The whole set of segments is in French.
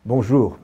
Bonjour.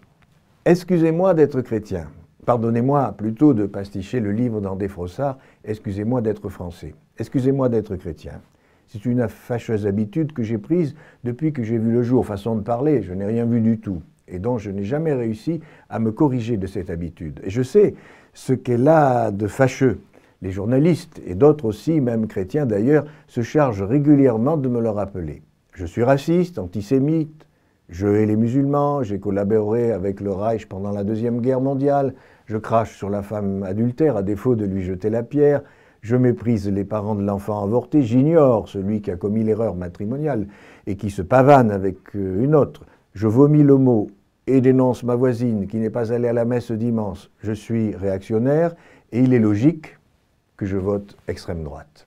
Excusez-moi d'être chrétien. Pardonnez-moi plutôt de pasticher le livre d'André Frossard. Excusez-moi d'être français. Excusez-moi d'être chrétien. C'est une fâcheuse habitude que j'ai prise depuis que j'ai vu le jour. Façon de parler, je n'ai rien vu du tout. Et dont je n'ai jamais réussi à me corriger de cette habitude. Et je sais ce qu'elle a de fâcheux. Les journalistes, et d'autres aussi, même chrétiens d'ailleurs, se chargent régulièrement de me le rappeler. Je suis raciste, antisémite, je hais les musulmans, j'ai collaboré avec le Reich pendant la Deuxième Guerre mondiale, je crache sur la femme adultère à défaut de lui jeter la pierre, je méprise les parents de l'enfant avorté, j'ignore celui qui a commis l'erreur matrimoniale et qui se pavane avec une autre, je vomis le mot et dénonce ma voisine qui n'est pas allée à la messe dimanche. Je suis réactionnaire et il est logique que je vote extrême droite.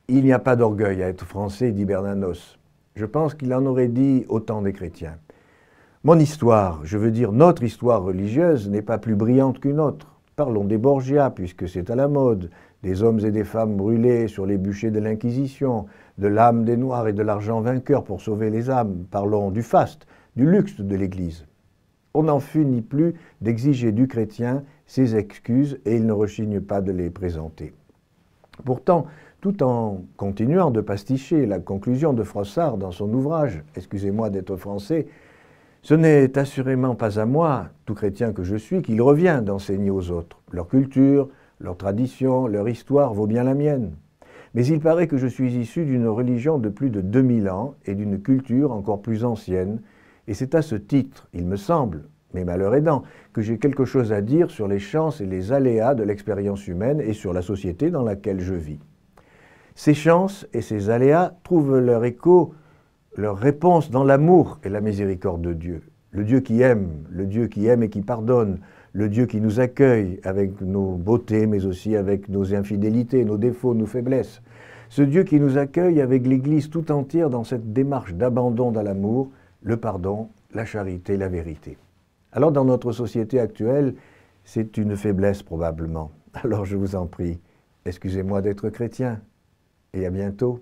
Il n'y a pas d'orgueil à être français, dit Bernanos. Je pense qu'il en aurait dit autant des chrétiens. Mon histoire, je veux dire notre histoire religieuse, n'est pas plus brillante qu'une autre. Parlons des Borgia, puisque c'est à la mode, des hommes et des femmes brûlés sur les bûchers de l'Inquisition, de l'âme des Noirs et de l'argent vainqueur pour sauver les âmes. Parlons du faste, du luxe de l'Église. On n'en finit plus d'exiger du chrétien ses excuses et il ne rechigne pas de les présenter. Pourtant, tout en continuant de pasticher la conclusion de Frossard dans son ouvrage « Excusez-moi d'être français », ce n'est assurément pas à moi, tout chrétien que je suis, qu'il revient d'enseigner aux autres. Leur culture, leur tradition, leur histoire vaut bien la mienne. Mais il paraît que je suis issu d'une religion de plus de 2000 ans et d'une culture encore plus ancienne, et c'est à ce titre, il me semble, mes malheurs aidants, que j'ai quelque chose à dire sur les chances et les aléas de l'expérience humaine et sur la société dans laquelle je vis. Ces chances et ces aléas trouvent leur écho, leur réponse dans l'amour et la miséricorde de Dieu. Le Dieu qui aime et qui pardonne, le Dieu qui nous accueille avec nos beautés, mais aussi avec nos infidélités, nos défauts, nos faiblesses. Ce Dieu qui nous accueille avec l'Église tout entière dans cette démarche d'abandon dans l'amour, le pardon, la charité, la vérité. Alors dans notre société actuelle, c'est une faiblesse probablement. Alors je vous en prie, excusez-moi d'être chrétien et à bientôt.